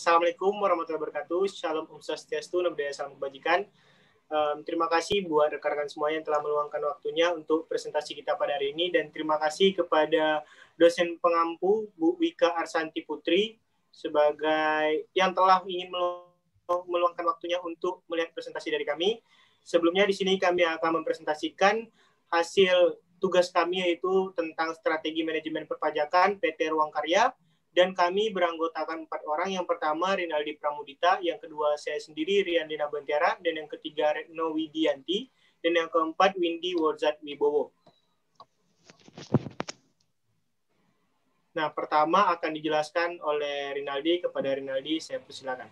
Assalamualaikum warahmatullahi wabarakatuh. Shalom Om Swastiastu, Namo Buddhaya, Salam Kebajikan. Terima kasih buat rekan-rekan semuanya yang telah meluangkan waktunya untuk presentasi kita pada hari ini, dan terima kasih kepada dosen pengampu Bu Wika Arsanti Putri sebagai yang telah ingin meluangkan waktunya untuk melihat presentasi dari kami. Sebelumnya di sini kami akan mempresentasikan hasil tugas kami, yaitu tentang strategi manajemen perpajakan PT Ruang Karya. Dan kami beranggotakan 4 orang. Yang pertama Rinaldi Pramudita, yang kedua saya sendiri Riandina Bantiara, dan yang ketiga Retno Widianti, dan yang keempat Windy Worzat Wibowo. Nah, pertama akan dijelaskan oleh Rinaldi. Kepada Rinaldi saya persilakan.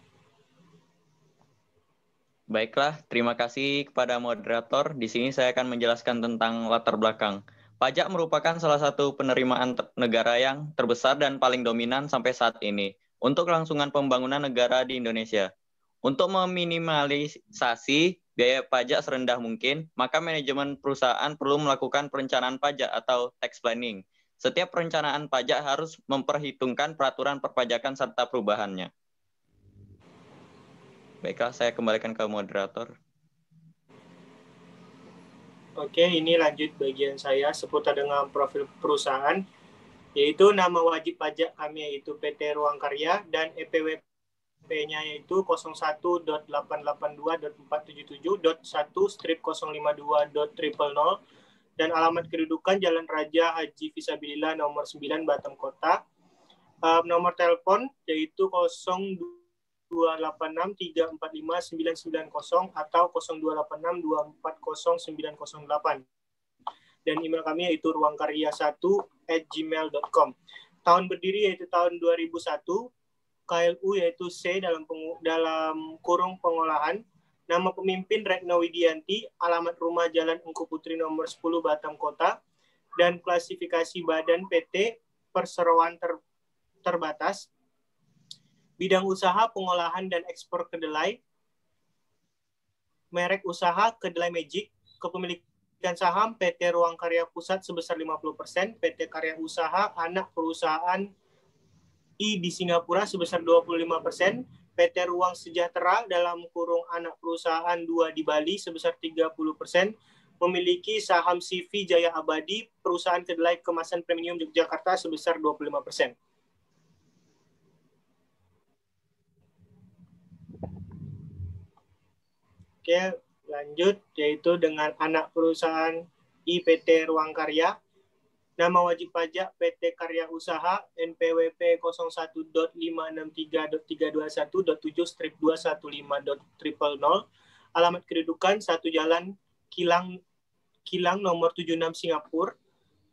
Baiklah, terima kasih kepada moderator. Di sini saya akan menjelaskan tentang latar belakang. Pajak merupakan salah satu penerimaan negara yang terbesar dan paling dominan sampai saat ini untuk kelangsungan pembangunan negara di Indonesia. Untuk meminimalisasi biaya pajak serendah mungkin, maka manajemen perusahaan perlu melakukan perencanaan pajak atau tax planning. Setiap perencanaan pajak harus memperhitungkan peraturan perpajakan serta perubahannya. Baiklah, saya kembalikan ke moderator. Oke, ini lanjut bagian saya seputar dengan profil perusahaan, yaitu nama wajib pajak kami yaitu PT Ruang Karya, dan EPWP-nya yaitu 01.482.477.1/052.000, dan alamat kedudukan Jalan Raja Haji Fisabilillah nomor 9 Batam Kota. Nomor telepon yaitu 0286345990 atau 0286240908. Dan email kami yaitu ruangkarya1@gmail.com. Tahun berdiri yaitu tahun 2001. KLU yaitu C dalam kurung pengolahan. Nama pemimpin Retno Widianti. Alamat rumah Jalan Engku Putri nomor 10 Batam Kota. Dan klasifikasi badan PT Perseroan Terbatas. Bidang usaha pengolahan dan ekspor kedelai. Merek usaha Kedelai Magic. Kepemilikan saham PT Ruang Karya Pusat sebesar 50%, PT Karya Usaha anak perusahaan I di Singapura sebesar 25%, PT Ruang Sejahtera dalam kurung anak perusahaan 2 di Bali sebesar 30%, memiliki saham CV Jaya Abadi, perusahaan kedelai kemasan premium Yogyakarta sebesar 25%. Oke, lanjut, yaitu dengan anak perusahaan IPT Ruang Karya. Nama wajib pajak PT Karya Usaha NPWP 01.563.321.7/215.000. Alamat kedudukan 1 Jalan Kilang nomor 76 Singapura.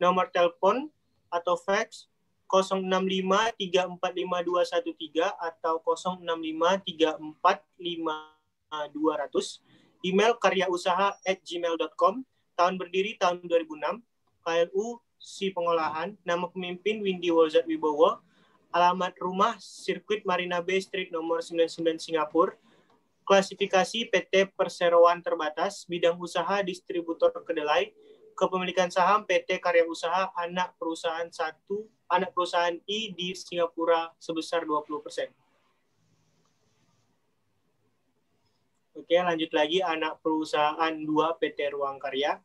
Nomor telepon atau fax 065345213 atau 065345200. Email karyausaha@gmail.com. Tahun berdiri tahun 2006. KLU si pengolahan. Nama pemimpin Windy Worzat Wibowo. Alamat rumah Sirkuit Marina Bay Street nomor 99 Singapura. Klasifikasi PT Perseroan Terbatas. Bidang usaha distributor kedelai. Kepemilikan saham PT Karya Usaha anak perusahaan I di Singapura sebesar 20%. Oke, lanjut lagi anak perusahaan 2 PT Ruang Karya.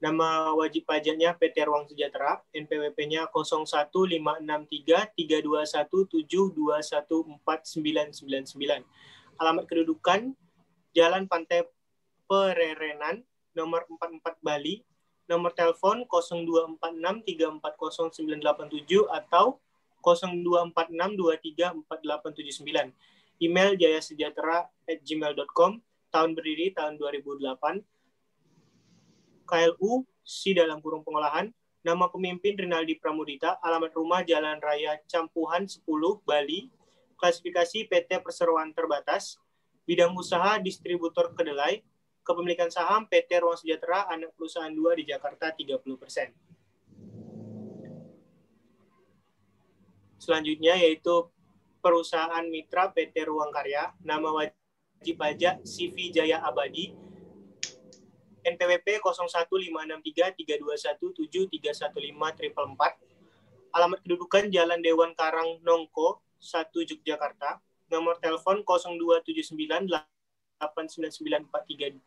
Nama wajib pajaknya PT Ruang Sejahtera, NPWP-nya 01.563.321.721.4999. Alamat kedudukan Jalan Pantai Pererenan, nomor 44 Bali. Nomor telepon 0246340987 atau 0246234879. Email jayasejahtera@gmail.com. Tahun berdiri tahun 2008. KLU si dalam kurung pengolahan. Nama pemimpin Rinaldi Pramudita. Alamat rumah Jalan Raya Campuhan 10 Bali. Klasifikasi PT Perseroan Terbatas. Bidang usaha distributor kedelai. Kepemilikan saham PT Ruang Sejahtera anak perusahaan 2 di Jakarta 30%. Selanjutnya yaitu perusahaan mitra PT Ruang Karya. Nama wajib pajak CV Jaya Abadi. NPWP 01.563.321.731.544. Alamat kedudukan Jalan Dewan Karang Nongko 1 Yogyakarta. nomor telepon 0279 899 432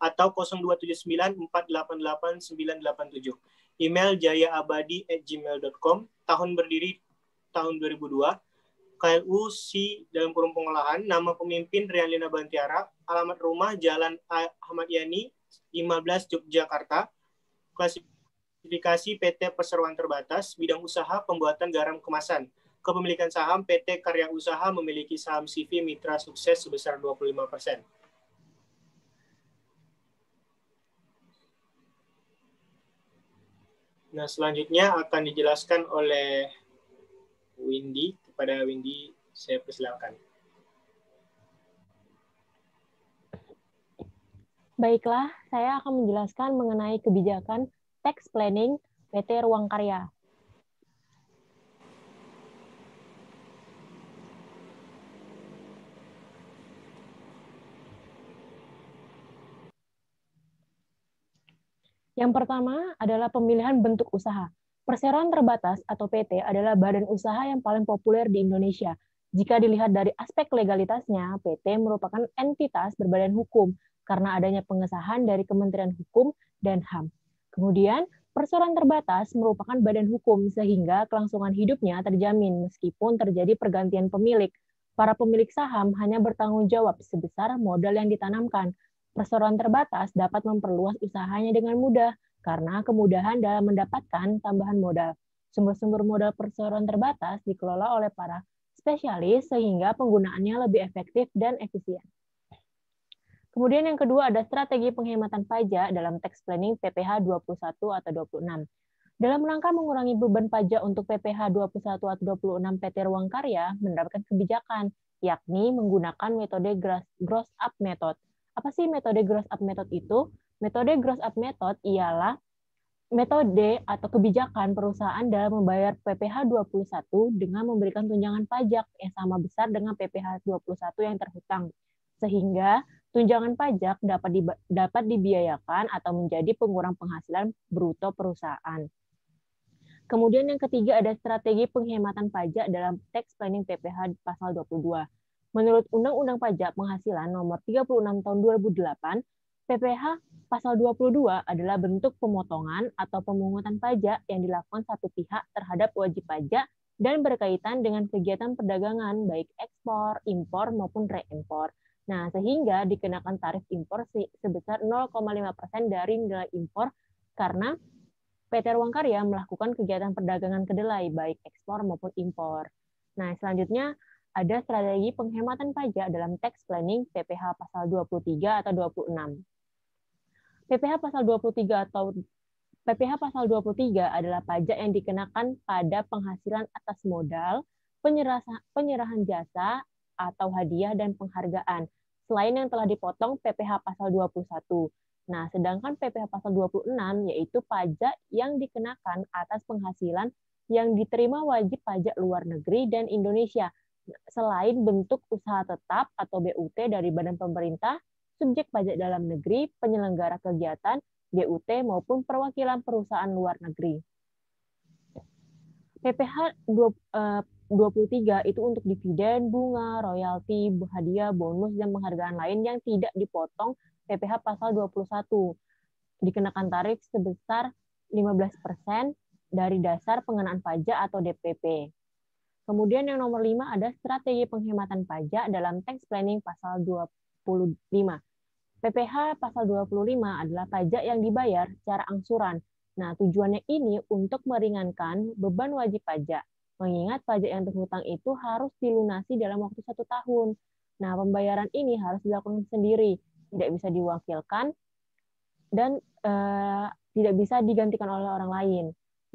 atau 0279 488 987. Email jayaabadi@gmail.com. Tahun berdiri tahun 2002. KLU C dalam kurung pengolahan. Nama pemimpin Rian Lina Bantiara. Alamat rumah Jalan Ahmad Yani 15 Yogyakarta. Klasifikasi PT Perseroan Terbatas. Bidang usaha pembuatan garam kemasan. Kepemilikan saham PT Karya Usaha memiliki saham CV Mitra Sukses sebesar 25%. Nah, selanjutnya akan dijelaskan oleh Windy. Kepada Windy, saya persilakan. Baiklah, saya akan menjelaskan mengenai kebijakan tax planning PT Ruang Karya. Yang pertama adalah pemilihan bentuk usaha. Perseroan Terbatas atau PT adalah badan usaha yang paling populer di Indonesia. Jika dilihat dari aspek legalitasnya, PT merupakan entitas berbadan hukum karena adanya pengesahan dari Kementerian Hukum dan HAM. Kemudian, Perseroan Terbatas merupakan badan hukum sehingga kelangsungan hidupnya terjamin meskipun terjadi pergantian pemilik. Para pemilik saham hanya bertanggung jawab sebesar modal yang ditanamkan. Perseroan Terbatas dapat memperluas usahanya dengan mudah karena kemudahan dalam mendapatkan tambahan modal. Sumber-sumber modal Perseroan Terbatas dikelola oleh para spesialis sehingga penggunaannya lebih efektif dan efisien. Kemudian yang kedua ada strategi penghematan pajak dalam tax planning PPh 21 atau 26. Dalam rangka mengurangi beban pajak untuk PPh 21 atau 26 PT Ruang Karya menerapkan kebijakan, yakni menggunakan metode gross up method. Apa sih metode gross up method itu? Metode gross up method ialah metode atau kebijakan perusahaan dalam membayar PPh 21 dengan memberikan tunjangan pajak yang sama besar dengan PPh 21 yang terhutang. Sehingga tunjangan pajak dapat dibiayakan atau menjadi pengurang penghasilan bruto perusahaan. Kemudian yang ketiga ada strategi penghematan pajak dalam tax planning PPh pasal 22. Menurut Undang-Undang Pajak Penghasilan Nomor 36 Tahun 2008, PPh Pasal 22 adalah bentuk pemotongan atau pemungutan pajak yang dilakukan satu pihak terhadap wajib pajak dan berkaitan dengan kegiatan perdagangan, baik ekspor, impor, maupun reimpor. Nah, sehingga dikenakan tarif impor sebesar 0,5% dari nilai impor karena PT Ruang Karya melakukan kegiatan perdagangan kedelai, baik ekspor maupun impor. Nah, selanjutnya ada strategi penghematan pajak dalam tax planning PPh pasal 23 atau 26. PPh pasal 23 atau PPh pasal 23 adalah pajak yang dikenakan pada penghasilan atas modal, penyerahan jasa atau hadiah dan penghargaan, selain yang telah dipotong PPh pasal 21. Nah, sedangkan PPh pasal 26 yaitu pajak yang dikenakan atas penghasilan yang diterima wajib pajak luar negeri dan Indonesia, selain bentuk usaha tetap atau BUT dari badan pemerintah, subjek pajak dalam negeri, penyelenggara kegiatan, BUT maupun perwakilan perusahaan luar negeri. PPh 23 itu untuk dividen, bunga, royalti, hadiah, bonus, dan penghargaan lain yang tidak dipotong PPh pasal 21. Dikenakan tarif sebesar 15% dari dasar pengenaan pajak atau DPP. Kemudian yang nomor 5 ada strategi penghematan pajak dalam tax planning pasal 25. PPh pasal 25 adalah pajak yang dibayar secara angsuran. Nah, tujuannya ini untuk meringankan beban wajib pajak. Mengingat pajak yang terhutang itu harus dilunasi dalam waktu 1 tahun. Nah, pembayaran ini harus dilakukan sendiri, tidak bisa diwakilkan, dan tidak bisa digantikan oleh orang lain.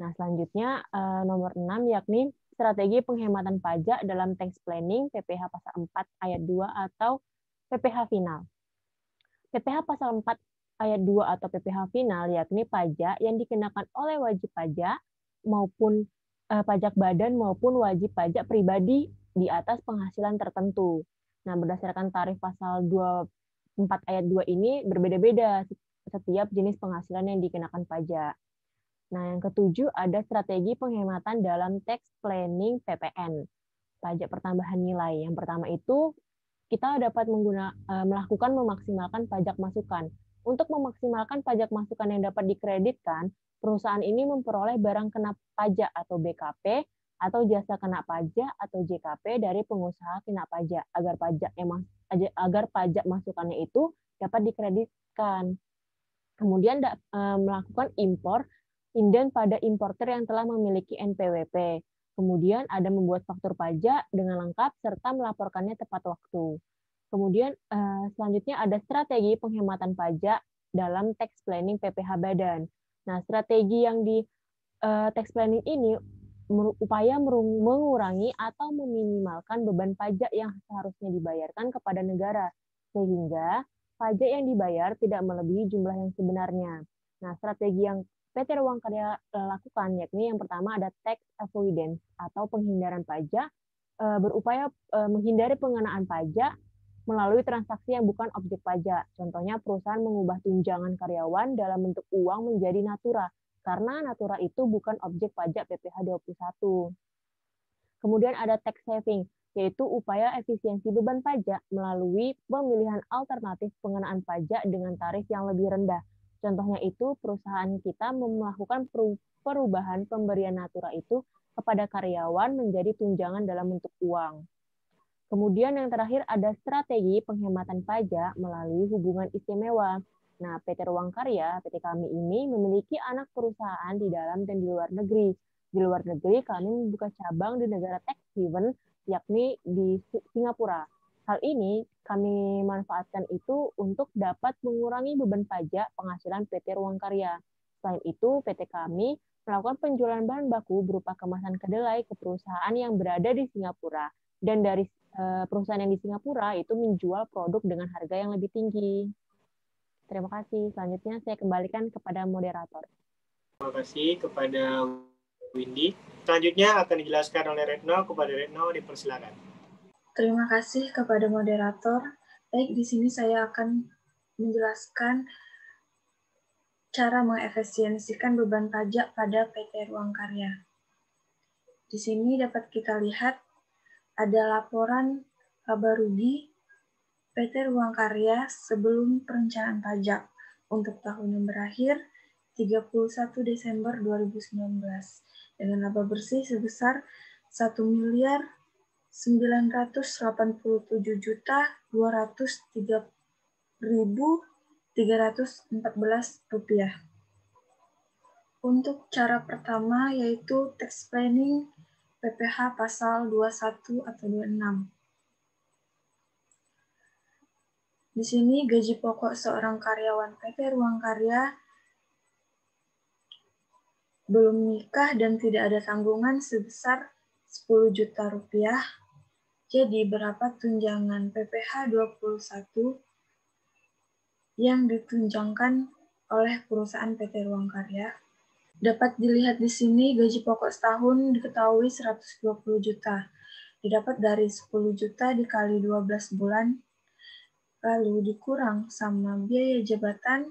Nah, selanjutnya nomor 6 yakni strategi penghematan pajak dalam tax planning PPh pasal 4 ayat 2 atau PPh final. PPh pasal 4 ayat 2 atau PPh final yakni pajak yang dikenakan oleh wajib pajak maupun pajak badan maupun wajib pajak pribadi di atas penghasilan tertentu. Nah, berdasarkan tarif pasal 4 ayat 2 ini berbeda-beda setiap jenis penghasilan yang dikenakan pajak. Nah, yang ketujuh ada strategi penghematan dalam tax planning PPN. pajak pertambahan nilai. Yang pertama itu kita dapat melakukan memaksimalkan pajak masukan. Untuk memaksimalkan pajak masukan yang dapat dikreditkan, perusahaan ini memperoleh barang kena pajak atau BKP atau jasa kena pajak atau JKP dari pengusaha kena pajak agar pajak masukannya itu dapat dikreditkan. Kemudian melakukan impor inden pada importer yang telah memiliki NPWP. Kemudian ada membuat faktur pajak dengan lengkap serta melaporkannya tepat waktu. Kemudian selanjutnya ada strategi penghematan pajak dalam tax planning PPh Badan. Nah, strategi yang di tax planning ini upaya mengurangi atau meminimalkan beban pajak yang seharusnya dibayarkan kepada negara, sehingga pajak yang dibayar tidak melebihi jumlah yang sebenarnya. Nah, strategi yang PT Ruang Karya lakukan yakni yang pertama ada tax avoidance atau penghindaran pajak, berupaya menghindari pengenaan pajak melalui transaksi yang bukan objek pajak. Contohnya perusahaan mengubah tunjangan karyawan dalam bentuk uang menjadi natura, karena natura itu bukan objek pajak PPh 21. Kemudian ada tax saving, yaitu upaya efisiensi beban pajak melalui pemilihan alternatif pengenaan pajak dengan tarif yang lebih rendah. Contohnya itu perusahaan kita melakukan perubahan pemberian natura itu kepada karyawan menjadi tunjangan dalam bentuk uang. Kemudian yang terakhir ada strategi penghematan pajak melalui hubungan istimewa. Nah, PT Ruang Karya, PT kami ini memiliki anak perusahaan di dalam dan di luar negeri. Di luar negeri, kami membuka cabang di negara tax haven, yakni di Singapura. Hal ini kami manfaatkan itu untuk dapat mengurangi beban pajak penghasilan PT Ruang Karya. Selain itu, PT kami melakukan penjualan bahan baku berupa kemasan kedelai ke perusahaan yang berada di Singapura. Dan dari perusahaan yang di Singapura itu menjual produk dengan harga yang lebih tinggi. Terima kasih. Selanjutnya saya kembalikan kepada moderator. Terima kasih kepada Windy. Selanjutnya akan dijelaskan oleh Retno. Kepada Retno, dipersilakan. Terima kasih kepada moderator. Baik, di sini saya akan menjelaskan cara mengefisiensikan beban pajak pada PT Ruang Karya. Di sini dapat kita lihat ada laporan laba rugi PT Ruang Karya sebelum perencanaan pajak untuk tahun yang berakhir 31 Desember 2019 dengan laba bersih sebesar 1.987.203.314 rupiah. Untuk cara pertama yaitu tax planning PPh pasal 21 atau 26. Di sini gaji pokok seorang karyawan PT Ruang Karya belum nikah dan tidak ada tanggungan sebesar 10 juta rupiah. Jadi berapa tunjangan PPh 21 yang ditunjangkan oleh perusahaan PT Ruang Karya? Dapat dilihat di sini gaji pokok setahun diketahui 120 juta. Didapat dari 10 juta dikali 12 bulan. Lalu dikurang sama biaya jabatan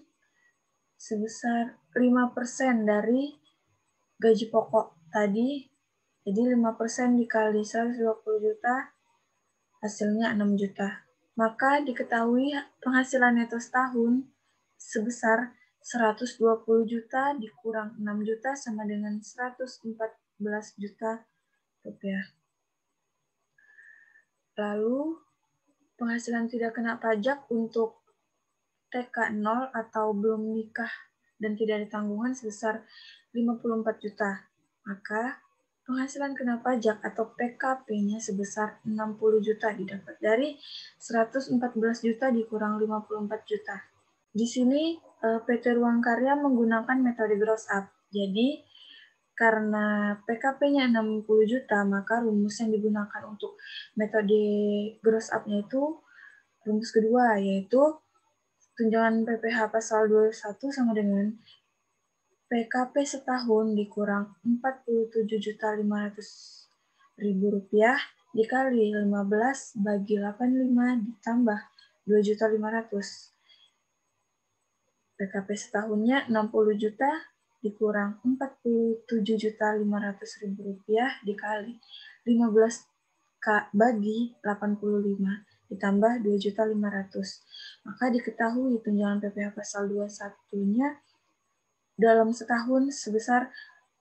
sebesar 5% dari gaji pokok tadi. Jadi 5% dikali 120 juta, hasilnya 6 juta. Maka diketahui penghasilan neto setahun sebesar 120 juta dikurang 6 juta sama dengan 114 juta rupiah. Lalu penghasilan tidak kena pajak untuk TK 0 atau belum nikah dan tidak ada tanggungan sebesar 54 juta. Maka penghasilan kena pajak atau PKP-nya sebesar 60 juta didapat dari 114 juta dikurang 54 juta. Di sini PT Ruang Karya menggunakan metode gross up. Jadi karena PKP-nya 60 juta, maka rumus yang digunakan untuk metode gross up-nya itu rumus kedua, yaitu tunjangan PPh pasal 21 sama dengan PKP setahun dikurang 47.500.000 rupiah dikali 15 bagi 85 ditambah 2.500.000. PKP setahunnya 60 juta dikurang 47.500.000 rupiah dikali 15 bagi 85 ditambah 2.500.000. Maka diketahui tunjangan PPh pasal 21-nya dalam setahun sebesar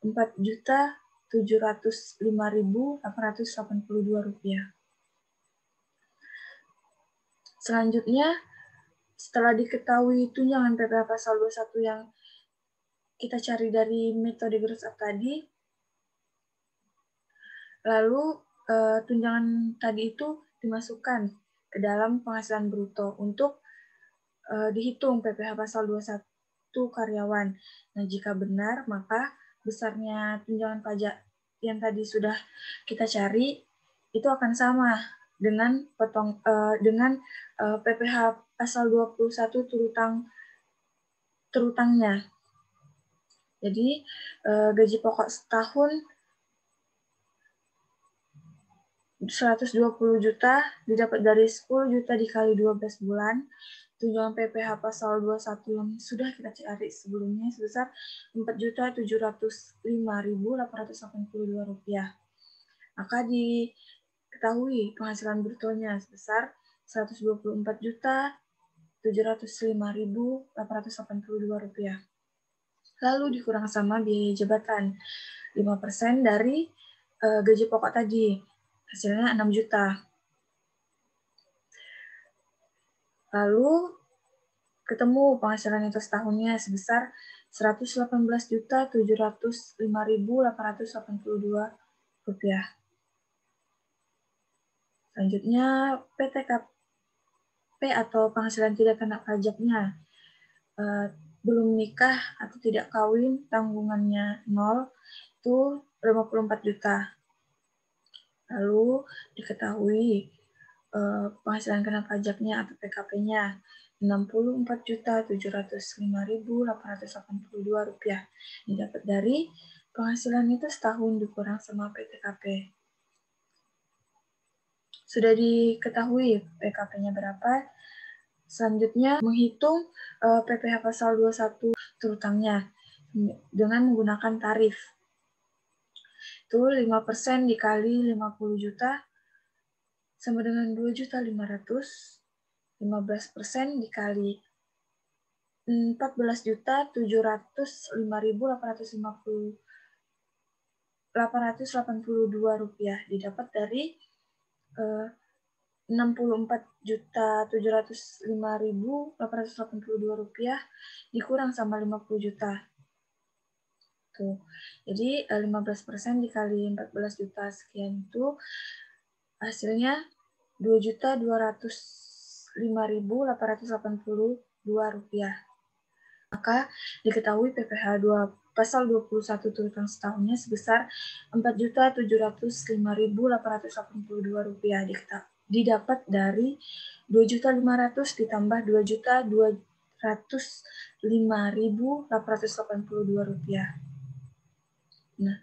Rp4.705.882. Selanjutnya, setelah diketahui tunjangan PPh pasal 21 yang kita cari dari metode gross up tadi, lalu tunjangan tadi itu dimasukkan ke dalam penghasilan bruto untuk dihitung PPh pasal 21 karyawan. Nah, jika benar, maka besarnya tunjangan pajak yang tadi sudah kita cari itu akan sama dengan PPh pasal 21 terutangnya. Jadi gaji pokok setahun 120 juta didapat dari 10 juta dikali 12 bulan. Tunjangan PPh pasal 21 yang sudah kita cari sebelumnya sebesar Rp4.705.882. Maka diketahui penghasilan brutonya sebesar Rp124.705.882. Lalu dikurang sama biaya jabatan 5% dari gaji pokok tadi, hasilnya 6 juta. Lalu ketemu penghasilan itu setahunnya sebesar Rp118.705.882. Selanjutnya PTKP atau penghasilan tidak kena pajaknya. Belum nikah atau tidak kawin, tanggungannya 0, itu 54 juta. Lalu diketahui penghasilan kena pajaknya atau PKP-nya Rp64.705.882 didapat dari penghasilan itu setahun dikurang sama PTKP. Sudah diketahui PKP-nya berapa. Selanjutnya menghitung PPh pasal 21 terutangnya dengan menggunakan tarif. Itu 5% dikali 50 juta sama dengan 2.500.000. 15% dikali 14.705.882 rupiah didapat dari 64.705.882 rupiah dikurang sama 50 juta. Tuh. Jadi 15% dikali 14 juta sekian itu hasilnya 2.205.882 rupiah. Maka diketahui PPh pasal 21 terutang setahunnya sebesar 4.705.882 rupiah didapat dari 2.500.000 ditambah 2.205.882 rupiah. Nah,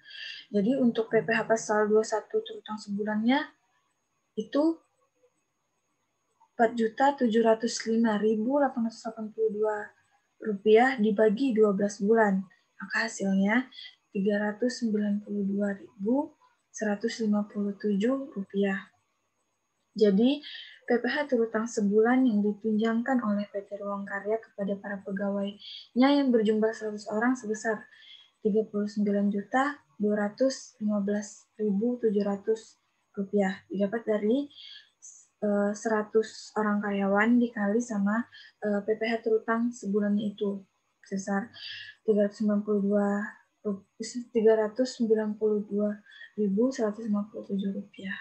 jadi untuk PPh pasal 21 terutang sebulannya itu 4.705.882 rupiah dibagi 12 bulan. Maka hasilnya 392.157 rupiah. Jadi, PPh terutang sebulan yang ditunjangkan oleh PT Ruang Karya kepada para pegawainya yang berjumlah 100 orang sebesar Rp39.215.700 didapat dari 100 orang karyawan dikali sama PPh terutang sebulannya itu sebesar Rp392.157.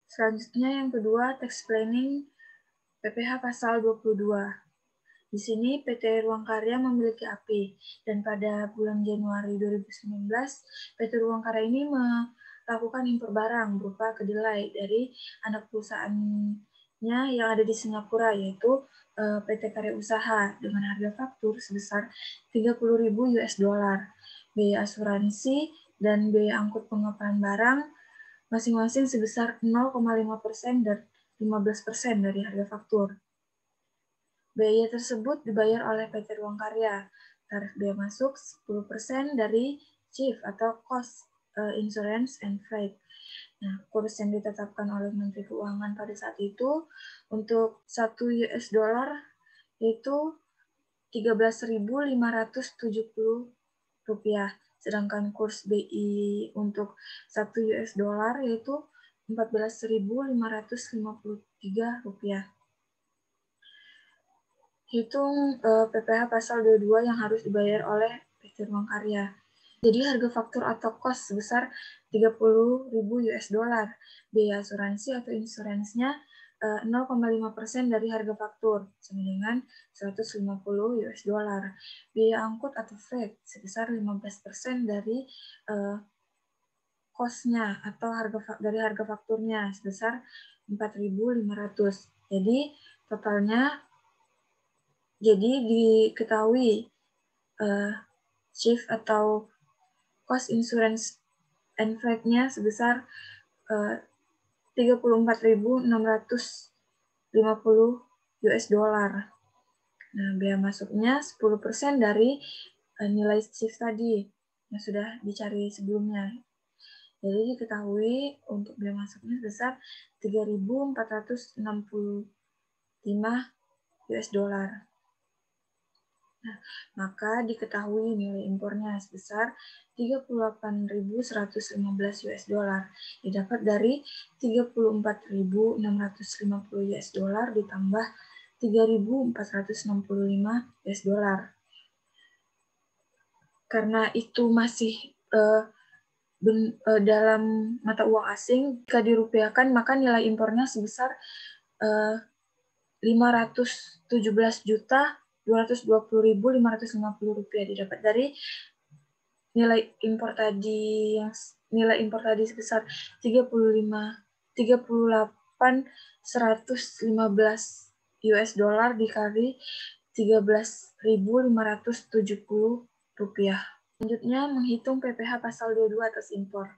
Selanjutnya yang kedua, tax planning PPh pasal 22. Di sini PT Ruang Karya memiliki AP dan pada bulan Januari 2019 PT Ruang Karya ini melakukan impor barang berupa kedelai dari anak perusahaannya yang ada di Singapura yaitu PT Karya Usaha dengan harga faktur sebesar $30.000. Biaya asuransi dan biaya angkut pengepalan barang masing-masing sebesar 0,5% dan 15% dari harga faktur. Biaya tersebut dibayar oleh PT Ruang Karya. Tarif biaya masuk 10% dari CIF atau Cost Insurance and Freight. Nah, kurs yang ditetapkan oleh Menteri Keuangan pada saat itu untuk 1 US dollar yaitu 13.570 rupiah. Sedangkan kurs BI untuk 1 US dollar yaitu 14.553 rupiah. Hitung PPh pasal 22 yang harus dibayar oleh PT Ruang Karya. Jadi harga faktur atau kos sebesar 30.000 US dollar. Biaya asuransi atau insuransinya 0,5% dari harga faktur, sama dengan 150 US dollar. Biaya angkut atau freight sebesar 15% dari kosnya atau dari harga fakturnya sebesar 4.500. Jadi totalnya diketahui shift atau cost insurance and freight-nya sebesar 34.650 US dollar. Nah, biaya masuknya 10% dari nilai shift tadi yang sudah dicari sebelumnya. Jadi diketahui untuk biaya masuknya sebesar 3.465 US dollar. Nah, maka diketahui nilai impornya sebesar 38.115 US dollar. Didapat dari 34.650 US dollar ditambah 3.465 US dollar. Karena itu masih dalam mata uang asing, jika dirupiahkan maka nilai impornya sebesar 517.220.550 rupiah, didapat dari nilai impor tadi sebesar 38.115 US dollar dikali 13.570 rupiah. Selanjutnya menghitung PPh pasal 22 atas impor.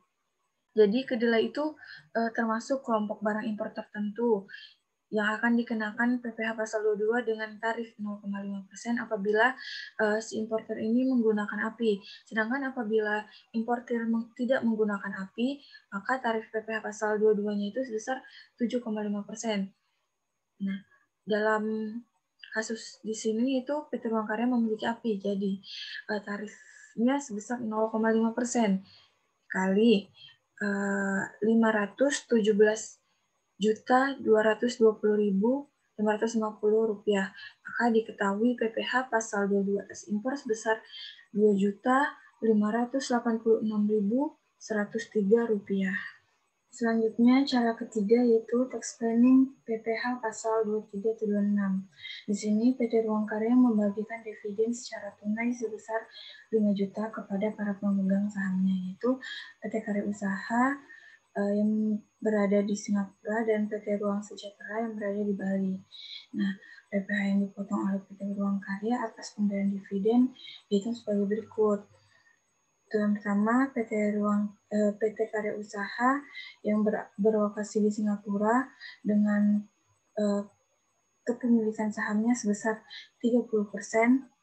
Jadi kedelai itu termasuk kelompok barang impor tertentu yang akan dikenakan PPh pasal 22 dengan tarif 0,5% apabila si importer ini menggunakan API. Sedangkan apabila importer tidak menggunakan API, maka tarif PPh pasal 22-nya itu sebesar 7,5%. Nah, dalam kasus di sini itu PT Ruang Karya memiliki API, jadi tarifnya sebesar 0,5% kali 517.220.550 rupiah. Maka diketahui PPh pasal 22 atas impor sebesar 2.586.103 rupiah. Selanjutnya cara ketiga yaitu tax planning PPh pasal 23 atau 26. Di sini PT Ruang Karya membagikan dividen secara tunai sebesar 5 juta kepada para pemegang sahamnya, yaitu PT Karya Usaha yang berada di Singapura dan PT Ruang Sejahtera yang berada di Bali. Nah, PPh yang dipotong oleh PT Ruang Karya atas pemberian dividen dihitung sebagai berikut. Yang pertama, PT Karya Usaha yang berlokasi di Singapura dengan kepemilikan sahamnya sebesar 30%.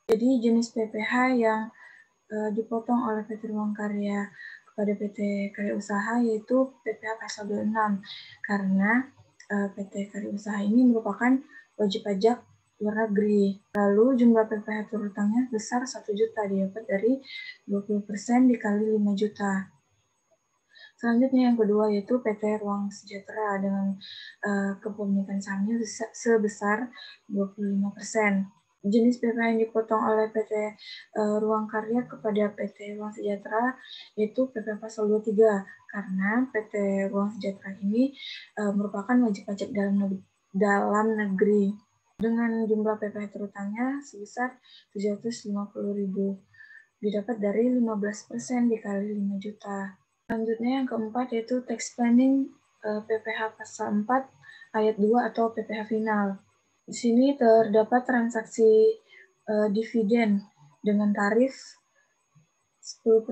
Jadi jenis PPh yang dipotong oleh PT Ruang Karya kepada PT Karya Usaha yaitu PPh pasal 26 karena PT Karya Usaha ini merupakan wajib pajak luar negeri. Lalu jumlah PPh terutangnya besar 1 juta, didapat dari 20% dikali 5 juta. Selanjutnya yang kedua yaitu PT Ruang Sejahtera dengan kepemilikan sahamnya sebesar 25%. Jenis PPh yang dipotong oleh PT Ruang Karya kepada PT Ruang Sejahtera yaitu PPh pasal 23 karena PT Ruang Sejahtera ini merupakan wajib pajak dalam negeri dengan jumlah PPh terutangnya sebesar 750.000, didapat dari 15% dikali 5 juta. Selanjutnya yang keempat yaitu tax planning PPh pasal 4 ayat 2 atau PPh final. Di sini terdapat transaksi dividen dengan tarif 10%.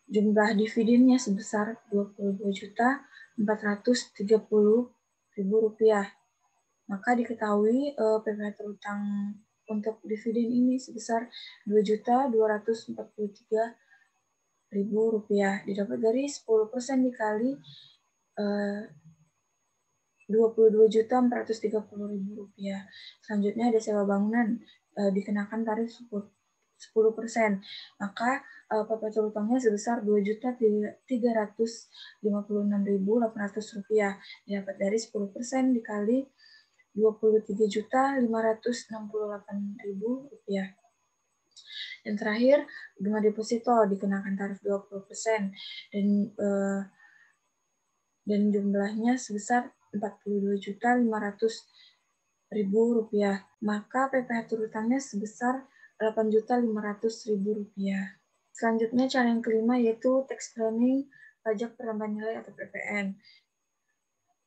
Jumlah dividennya sebesar 22.430.000 rupiah. Maka diketahui PPh terutang untuk dividen ini sebesar 2.243.000 Rp22.000 didapat dari 10% dikali Rp22.430.000. Selanjutnya ada sewa bangunan, dikenakan tarif 10%. Maka PP terutangnya sebesar Rp2.356.800 didapat dari 10% dikali Rp23.568.000. Dan terakhir, bunga deposito dikenakan tarif 20% dan jumlahnya sebesar Rp42.500.000. Maka PPh terutangnya sebesar Rp8.500.000. Selanjutnya cara yang kelima yaitu tax planning pajak penambahan nilai atau PPN.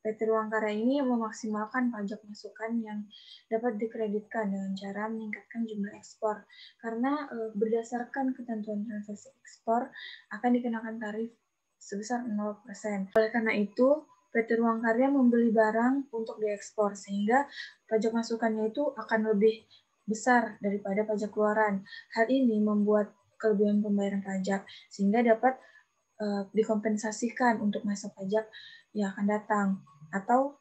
PT Ruang Karya ini memaksimalkan pajak masukan yang dapat dikreditkan dengan cara meningkatkan jumlah ekspor. Karena berdasarkan ketentuan transaksi ekspor akan dikenakan tarif sebesar 0%. Oleh karena itu, PT Ruang Karya membeli barang untuk diekspor, sehingga pajak masukannya itu akan lebih besar daripada pajak keluaran. Hal ini membuat kelebihan pembayaran pajak, sehingga dapat dikompensasikan untuk masa pajak yang akan datang, atau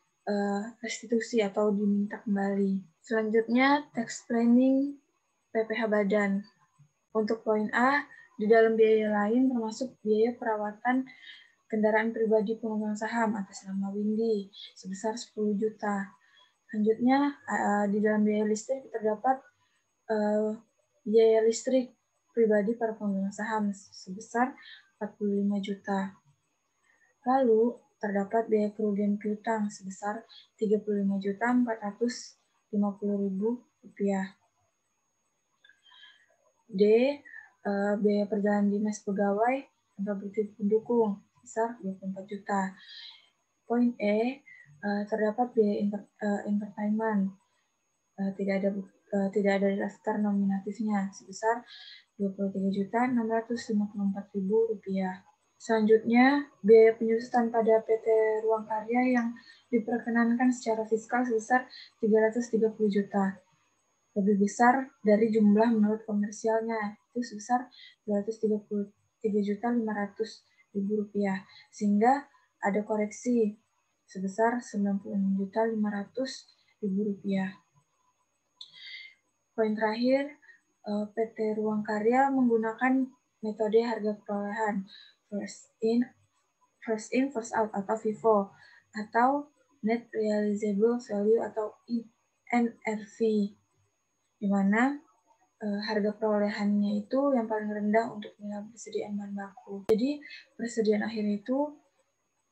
restitusi atau diminta kembali. Selanjutnya, tax planning PPh badan. Untuk poin A, di dalam biaya lain termasuk biaya perawatan kendaraan pribadi pemegang saham atas nama Windy sebesar 10 juta. Selanjutnya, di dalam biaya listrik terdapat biaya listrik pribadi para pemegang saham sebesar 45 juta. Lalu, terdapat biaya kerugian piutang sebesar Rp35.450.000. D. Biaya perjalanan dinas pegawai tanpa bukti pendukung sebesar 24 juta. Poin E. Terdapat biaya entertainment tidak ada daftar nominatifnya sebesar Rp23.654.000. Selanjutnya, biaya penyusutan pada PT Ruang Karya yang diperkenankan secara fiskal sebesar Rp330 juta. Lebih besar dari jumlah menurut komersialnya, itu sebesar Rp233.500.000, sehingga ada koreksi sebesar Rp96.500.000. Poin terakhir, PT Ruang Karya menggunakan metode harga perolehan first in, first out atau FIFO, atau Net Realizable Value atau NRV, di mana harga perolehannya itu yang paling rendah untuk nilai persediaan bahan baku. Jadi persediaan akhir itu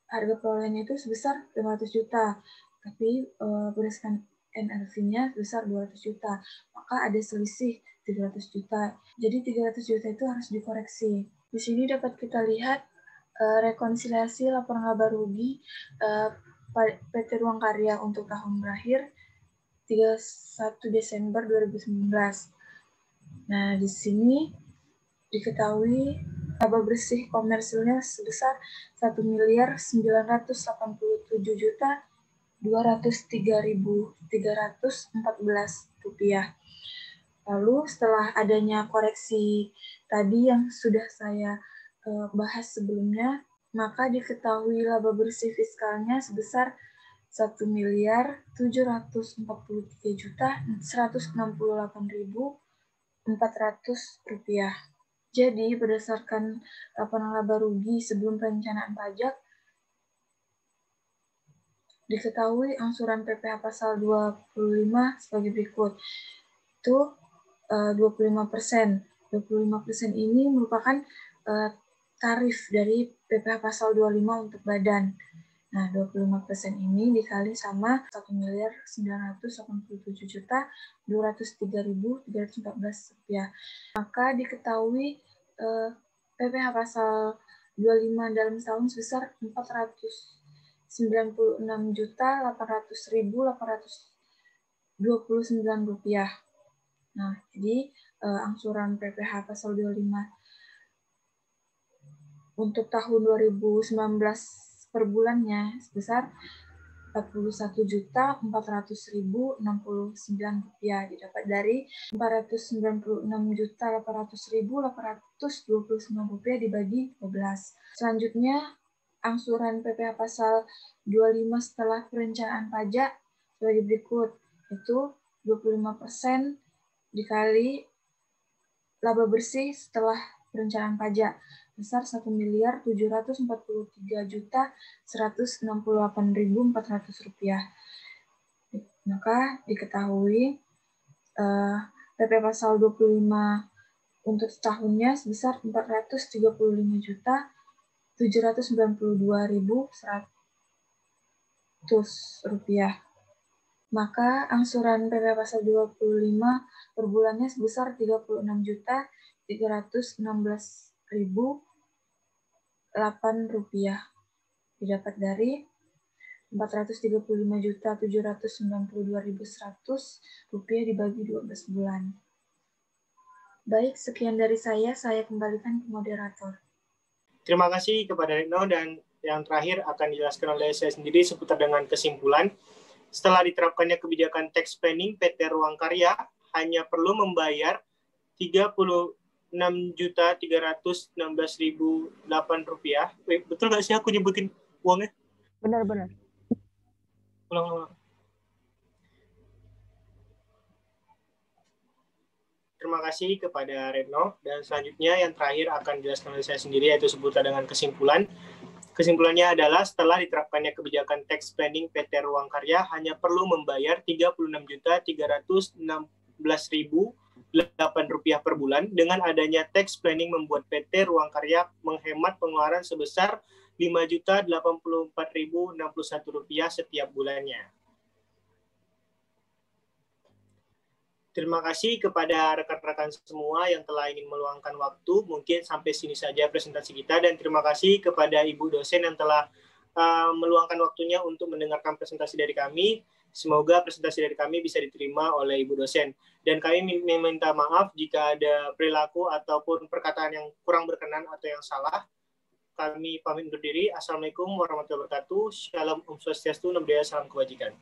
harga perolehannya itu sebesar 500 juta, tapi berdasarkan NRV-nya sebesar 200 juta, maka ada selisih 300 juta. Jadi 300 juta itu harus dikoreksi. Di sini dapat kita lihat rekonsiliasi laporan laba rugi PT Ruang Karya untuk tahun berakhir 31 Desember 2019. Nah, di sini diketahui laba bersih komersilnya sebesar Rp1.987.203.314. Lalu setelah adanya koreksi tadi yang sudah saya bahas sebelumnya, maka diketahui laba bersih fiskalnya sebesar Rp1.748.168.400. Jadi, berdasarkan laporan laba rugi sebelum perencanaan pajak, diketahui angsuran PPh pasal 25 sebagai berikut. Itu 25%. 25% ini merupakan tarif dari PPh pasal 25 untuk badan. Nah, 25% ini dikali sama Rp1.987.203.314. Maka diketahui PPh pasal 25 dalam setahun sebesar Rp496.800.829. Nah, jadi angsuran PPh pasal 25 untuk tahun 2019 per bulannya sebesar Rp41.400.069 didapat dari Rp496.800.829 dibagi 12. Selanjutnya, angsuran PPh pasal 25 setelah perencanaan pajak sebagai berikut, yaitu 25% dikali laba bersih setelah perencanaan pajak besar Rp1.743.168.400. Maka diketahui PP pasal 25 untuk setahunnya sebesar Rp435.792.100. Maka angsuran PP pasal 25 per bulannya sebesar Rp36.316.008 didapat dari Rp435.792.100 dibagi 12 bulan. Baik, sekian dari saya kembalikan ke moderator. Terima kasih kepada Retno, dan yang terakhir akan dijelaskan oleh saya sendiri seputar dengan kesimpulan. Setelah diterapkannya kebijakan tax planning, PT Ruang Karya hanya perlu membayar Rp33.316.008. Betul nggak sih aku nyebutin uangnya? Benar-benar. Ulang. Terima kasih kepada Retno, dan selanjutnya yang terakhir akan dijelaskan oleh saya sendiri, yaitu seputar dengan kesimpulan. Kesimpulannya adalah setelah diterapkannya kebijakan tax planning, PT Ruang Karya hanya perlu membayar Rp36.316.008 per bulan. Dengan adanya tax planning membuat PT Ruang Karya menghemat pengeluaran sebesar Rp5.084.061 setiap bulannya. Terima kasih kepada rekan-rekan semua yang telah ingin meluangkan waktu. Mungkin sampai sini saja presentasi kita, dan terima kasih kepada Ibu dosen yang telah meluangkan waktunya untuk mendengarkan presentasi dari kami. Semoga presentasi dari kami bisa diterima oleh Ibu dosen. Dan kami meminta maaf jika ada perilaku ataupun perkataan yang kurang berkenan atau yang salah. Kami pamit undur diri. Assalamualaikum warahmatullahi wabarakatuh. Shalom Om Swastiastu, Namo Buddhaya, salam kebajikan.